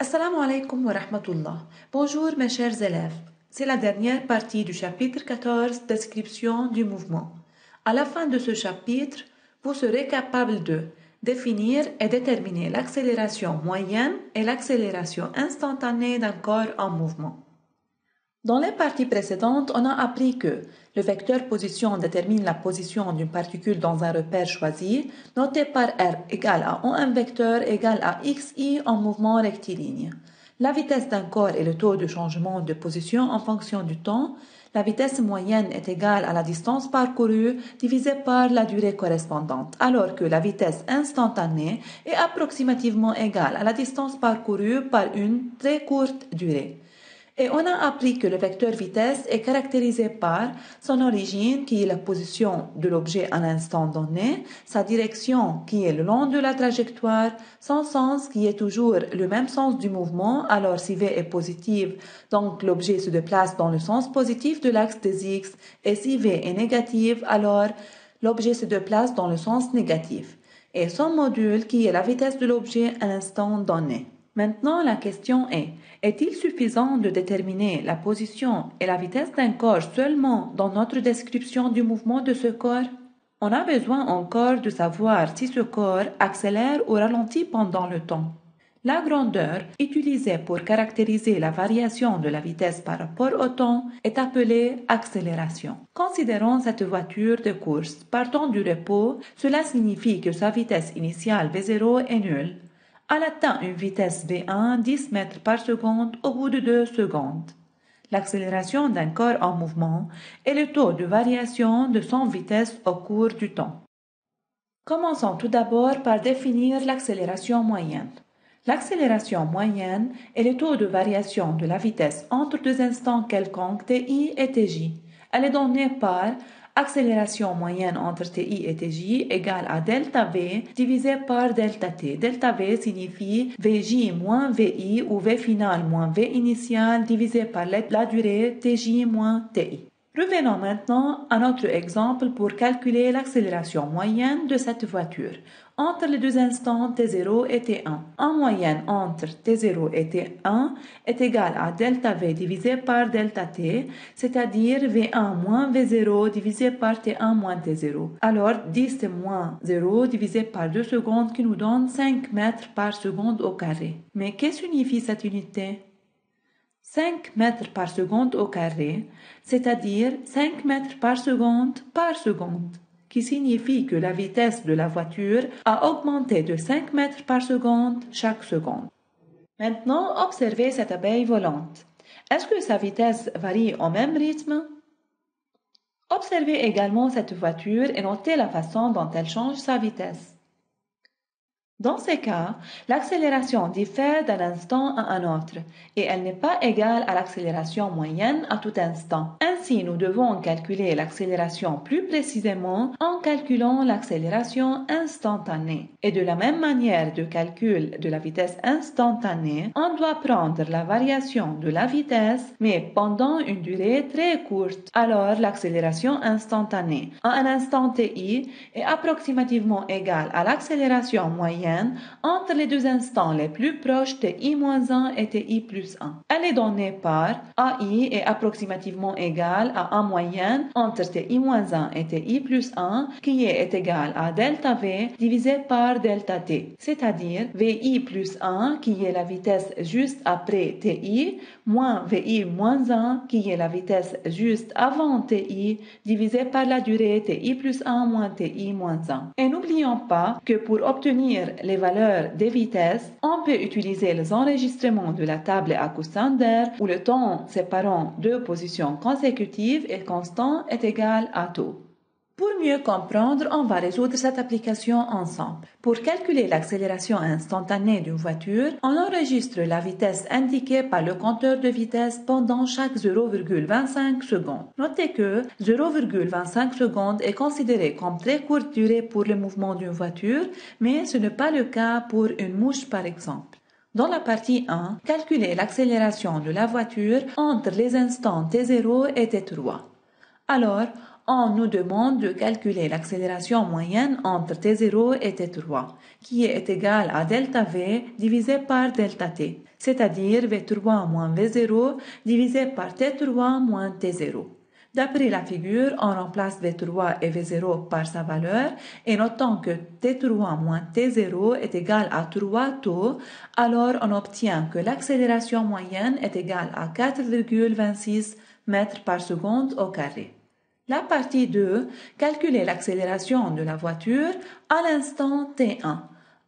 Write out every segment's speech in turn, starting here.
Assalamu alaikum wa rahmatullah. Bonjour mes chers élèves. C'est la dernière partie du chapitre 14, description du mouvement. À la fin de ce chapitre, vous serez capable de définir et déterminer l'accélération moyenne et l'accélération instantanée d'un corps en mouvement. Dans les parties précédentes, on a appris que le vecteur position détermine la position d'une particule dans un repère choisi, noté par R égale à un vecteur égal à xi en mouvement rectiligne. La vitesse d'un corps est le taux de changement de position en fonction du temps. La vitesse moyenne est égale à la distance parcourue divisée par la durée correspondante, alors que la vitesse instantanée est approximativement égale à la distance parcourue par une très courte durée. Et on a appris que le vecteur vitesse est caractérisé par son origine, qui est la position de l'objet à l'instant donné, sa direction, qui est le long de la trajectoire, son sens, qui est toujours le même sens du mouvement, alors si v est positive, donc l'objet se déplace dans le sens positif de l'axe des x, et si v est négative, alors l'objet se déplace dans le sens négatif, et son module, qui est la vitesse de l'objet à l'instant donné. Maintenant, la question est-il suffisant de déterminer la position et la vitesse d'un corps seulement dans notre description du mouvement de ce corps? On a besoin encore de savoir si ce corps accélère ou ralentit pendant le temps. La grandeur utilisée pour caractériser la variation de la vitesse par rapport au temps est appelée accélération. Considérons cette voiture de course. Partant du repos, cela signifie que sa vitesse initiale V0 est nulle. Elle atteint une vitesse V1 10 mètres par seconde au bout de 2 secondes. L'accélération d'un corps en mouvement est le taux de variation de son vitesse au cours du temps. Commençons tout d'abord par définir l'accélération moyenne. L'accélération moyenne est le taux de variation de la vitesse entre deux instants quelconques ti et tj. Elle est donnée par accélération moyenne entre ti et tj égale à delta v divisé par delta t. Delta v signifie vj moins vi ou v final moins v initial divisé par la durée tj moins ti. Revenons maintenant à notre exemple pour calculer l'accélération moyenne de cette voiture entre les deux instants t0 et t1. En moyenne entre t0 et t1 est égal à delta v divisé par delta t, c'est-à-dire v1 moins v0 divisé par t1 moins t0. Alors 10 moins 0 divisé par 2 secondes qui nous donne 5 mètres par seconde au carré. Mais que signifie cette unité? 5 mètres par seconde au carré, c'est-à-dire 5 mètres par seconde, qui signifie que la vitesse de la voiture a augmenté de 5 mètres par seconde chaque seconde. Maintenant, observez cette abeille volante. Est-ce que sa vitesse varie au même rythme? Observez également cette voiture et notez la façon dont elle change sa vitesse. Dans ces cas, l'accélération diffère d'un instant à un autre et elle n'est pas égale à l'accélération moyenne à tout instant. Ainsi, nous devons calculer l'accélération plus précisément en calculant l'accélération instantanée. Et de la même manière de calcul de la vitesse instantanée, on doit prendre la variation de la vitesse, mais pendant une durée très courte. Alors, l'accélération instantanée à un instant ti est approximativement égale à l'accélération moyenne entre les deux instants les plus proches ti-1 et ti plus 1. Elle est donnée par AI est approximativement égal à A moyenne entre ti-1 et ti plus 1 qui est égal à delta v divisé par delta t, c'est-à-dire vi plus 1 qui est la vitesse juste après ti moins vi moins 1 qui est la vitesse juste avant ti divisé par la durée ti plus 1 moins ti moins 1. Et n'oublions pas que pour obtenir les valeurs des vitesses, on peut utiliser les enregistrements de la table à coussin d'air où le temps séparant deux positions consécutives et constant est égal à taux. Pour mieux comprendre, on va résoudre cette application ensemble. Pour calculer l'accélération instantanée d'une voiture, on enregistre la vitesse indiquée par le compteur de vitesse pendant chaque 0,25 secondes. Notez que 0,25 secondes est considéré comme très courte durée pour le mouvement d'une voiture, mais ce n'est pas le cas pour une mouche par exemple. Dans la partie 1, calculez l'accélération de la voiture entre les instants t0 et t3. Alors, on nous demande de calculer l'accélération moyenne entre T0 et T3, qui est égale à delta V divisé par delta T, c'est-à-dire V3 moins V0 divisé par T3 moins T0. D'après la figure, on remplace V3 et V0 par sa valeur et notons que T3 moins T0 est égal à 3 taux, alors on obtient que l'accélération moyenne est égale à 4,26 mètres par seconde au carré. La partie 2, calculer l'accélération de la voiture à l'instant T1.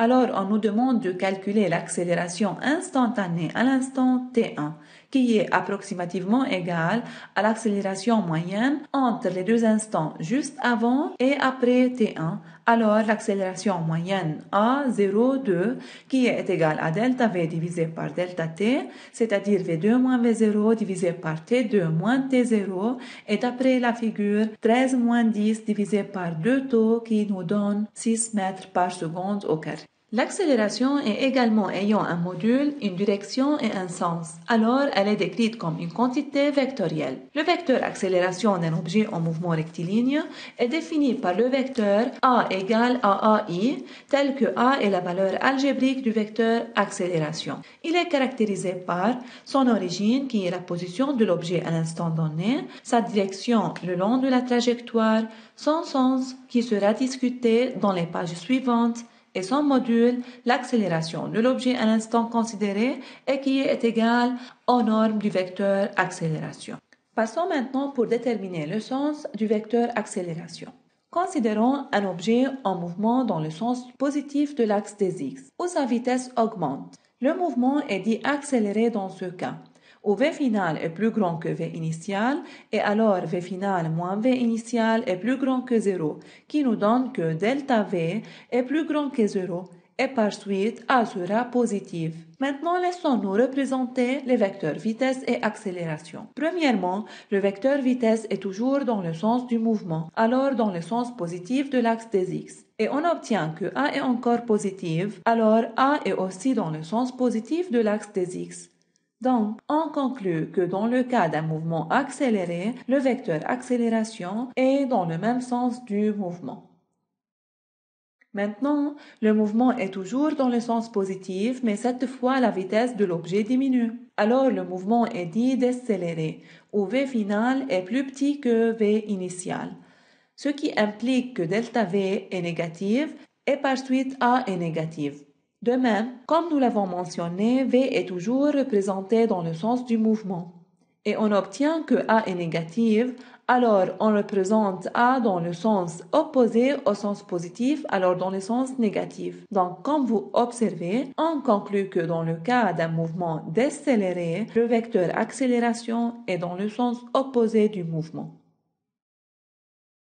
Alors, on nous demande de calculer l'accélération instantanée à l'instant T1, qui est approximativement égale à l'accélération moyenne entre les deux instants juste avant et après T1. Alors, l'accélération moyenne A02, qui est égale à delta V divisé par delta T, c'est-à-dire V2 moins V0 divisé par T2 moins T0, est d'après la figure 13 moins 10 divisé par 2 taux qui nous donne 6 mètres par seconde au carré. L'accélération est également ayant un module, une direction et un sens. Alors, elle est décrite comme une quantité vectorielle. Le vecteur accélération d'un objet en mouvement rectiligne est défini par le vecteur A égale à AI, tel que A est la valeur algébrique du vecteur accélération. Il est caractérisé par son origine, qui est la position de l'objet à l'instant donné, sa direction le long de la trajectoire, son sens, qui sera discuté dans les pages suivantes, et son module, l'accélération de l'objet à l'instant considéré et qui est égal aux normes du vecteur accélération. Passons maintenant pour déterminer le sens du vecteur accélération. Considérons un objet en mouvement dans le sens positif de l'axe des X, où sa vitesse augmente. Le mouvement est dit accéléré dans ce cas, où V final est plus grand que V initial et alors V final moins V initial est plus grand que 0, qui nous donne que delta V est plus grand que 0 et par suite A sera positive. Maintenant, laissons-nous représenter les vecteurs vitesse et accélération. Premièrement, le vecteur vitesse est toujours dans le sens du mouvement, alors dans le sens positif de l'axe des X. Et on obtient que A est encore positive, alors A est aussi dans le sens positif de l'axe des X. Donc, on conclut que dans le cas d'un mouvement accéléré, le vecteur accélération est dans le même sens du mouvement. Maintenant, le mouvement est toujours dans le sens positif, mais cette fois la vitesse de l'objet diminue. Alors le mouvement est dit décéléré, où V final est plus petit que V initial, ce qui implique que delta V est négative et par suite A est négative. De même, comme nous l'avons mentionné, V est toujours représenté dans le sens du mouvement. Et on obtient que A est négative, alors on représente A dans le sens opposé au sens positif, alors dans le sens négatif. Donc, comme vous observez, on conclut que dans le cas d'un mouvement décéléré, le vecteur accélération est dans le sens opposé du mouvement.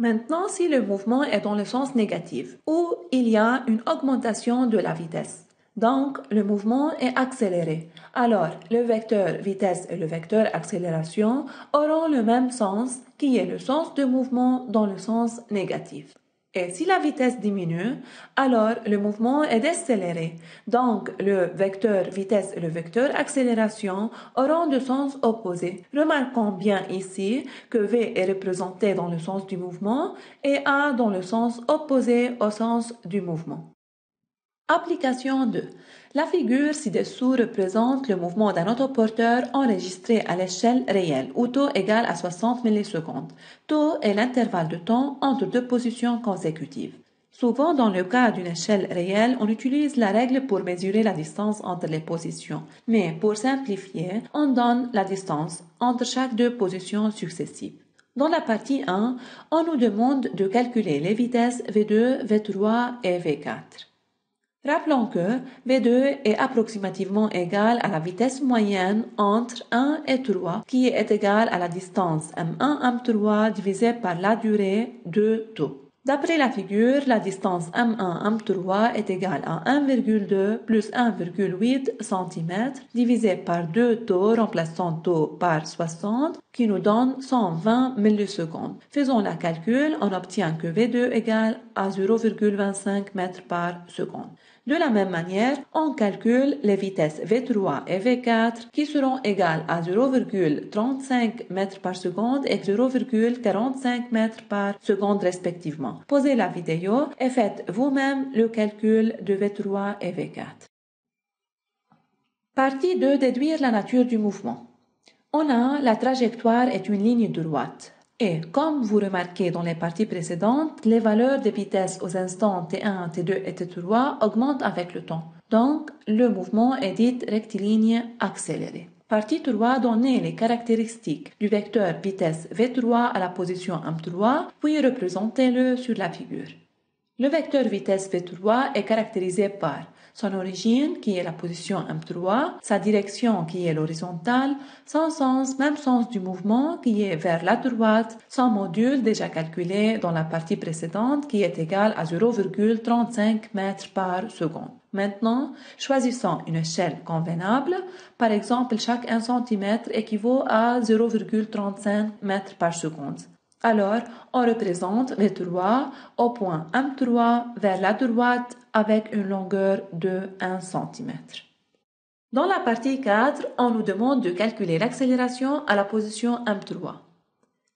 Maintenant, si le mouvement est dans le sens négatif, où il y a une augmentation de la vitesse, donc le mouvement est accéléré, alors le vecteur vitesse et le vecteur accélération auront le même sens, qui est le sens de mouvement dans le sens négatif. Et si la vitesse diminue, alors le mouvement est décéléré. Donc, le vecteur vitesse et le vecteur accélération auront de sens opposés. Remarquons bien ici que V est représenté dans le sens du mouvement et A dans le sens opposé au sens du mouvement. Application 2. La figure ci-dessous représente le mouvement d'un autoporteur enregistré à l'échelle réelle, où taux égale à 60 millisecondes. Taux est l'intervalle de temps entre deux positions consécutives. Souvent, dans le cas d'une échelle réelle, on utilise la règle pour mesurer la distance entre les positions. Mais pour simplifier, on donne la distance entre chaque deux positions successives. Dans la partie 1, on nous demande de calculer les vitesses V2, V3 et V4. Rappelons que V2 est approximativement égal à la vitesse moyenne entre 1 et 3, qui est égale à la distance M1, M3 divisée par la durée de taux. D'après la figure, la distance M1, M3 est égale à 1,2 plus 1,8 cm divisé par 2 taux remplaçant taux par 60 qui nous donne 120 millisecondes. Faisons la calcul, on obtient que V2 égale à 0,25 mètres par seconde. De la même manière, on calcule les vitesses V3 et V4 qui seront égales à 0,35 mètres par seconde et 0,45 mètres par seconde respectivement. Posez la vidéo et faites vous-même le calcul de V3 et V4. Partie 2. Déduire la nature du mouvement. On a la trajectoire est une ligne droite. Et comme vous remarquez dans les parties précédentes, les valeurs des vitesses aux instants T1, T2 et T3 augmentent avec le temps. Donc, le mouvement est dit rectiligne accéléré. Partie 3, donnez les caractéristiques du vecteur vitesse V3 à la position M3, puis représentez-le sur la figure. Le vecteur vitesse V3 est caractérisé par son origine qui est la position M3, sa direction qui est l'horizontale, son sens, même sens du mouvement qui est vers la droite, son module déjà calculé dans la partie précédente qui est égal à 0,35 mètres par seconde. Maintenant, choisissons une échelle convenable. Par exemple, chaque 1 cm équivaut à 0,35 mètres par seconde. Alors, on représente V3 au point M3 vers la droite avec une longueur de 1 cm. Dans la partie 4, on nous demande de calculer l'accélération à la position M3,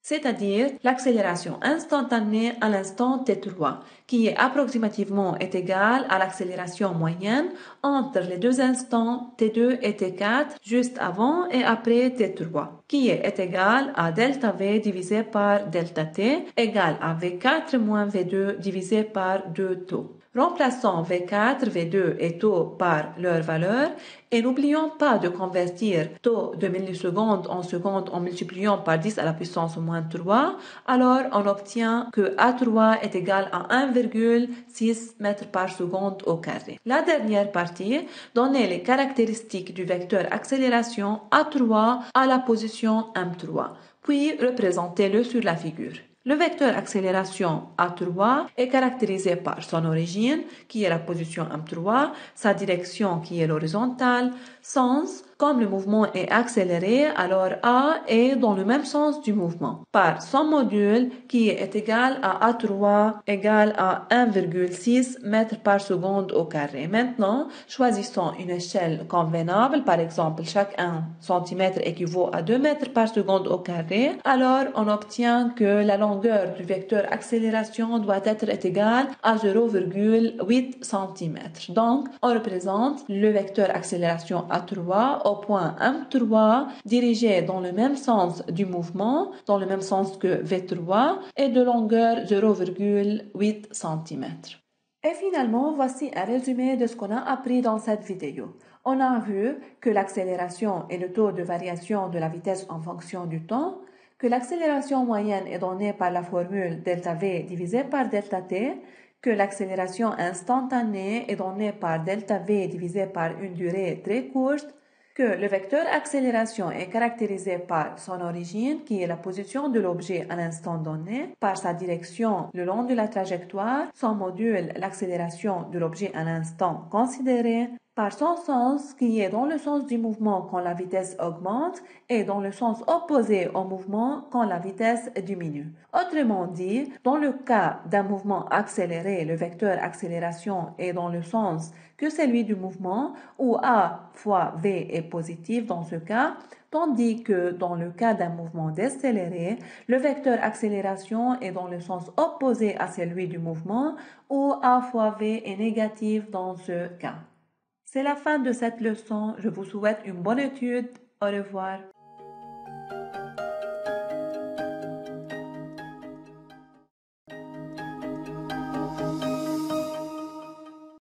c'est-à-dire l'accélération instantanée à l'instant T3, qui est approximativement égale à l'accélération moyenne entre les deux instants T2 et T4 juste avant et après T3, qui est égale à delta V divisé par delta T, égale à V4 moins V2 divisé par 2 taux. Remplaçons V4, V2 et taux par leur valeur et n'oublions pas de convertir taux de millisecondes en secondes en multipliant par 10 à la puissance moins 3. Alors, on obtient que A3 est égal à 1,6 mètres par seconde au carré. La dernière partie, donnez les caractéristiques du vecteur accélération A3 à la position M3, puis représentez-le sur la figure. Le vecteur accélération A3 est caractérisé par son origine, qui est la position M3, sa direction, qui est l'horizontale, sens, comme le mouvement est accéléré, alors A est dans le même sens du mouvement, par son module, qui est égal à A3, égal à 1,6 mètres par seconde au carré. Maintenant, choisissons une échelle convenable, par exemple, chaque 1 cm équivaut à 2 mètres par seconde au carré, alors on obtient que la longueur du vecteur accélération doit être égale à 0,8 cm. Donc, on représente le vecteur accélération A3 au point M3 dirigé dans le même sens du mouvement, dans le même sens que V3 et de longueur 0,8 cm. Et finalement, voici un résumé de ce qu'on a appris dans cette vidéo. On a vu que l'accélération est le taux de variation de la vitesse en fonction du temps, que l'accélération moyenne est donnée par la formule delta V divisé par delta T, que l'accélération instantanée est donnée par delta V divisé par une durée très courte, que le vecteur accélération est caractérisé par son origine, qui est la position de l'objet à l'instant donné, par sa direction le long de la trajectoire, son module l'accélération de l'objet à l'instant considéré, par son sens qui est dans le sens du mouvement quand la vitesse augmente et dans le sens opposé au mouvement quand la vitesse diminue. Autrement dit, dans le cas d'un mouvement accéléré, le vecteur accélération est dans le sens que celui du mouvement où A fois V est positif dans ce cas, tandis que dans le cas d'un mouvement décéléré, le vecteur accélération est dans le sens opposé à celui du mouvement où A fois V est négatif dans ce cas. C'est la fin de cette leçon. Je vous souhaite une bonne étude. Au revoir.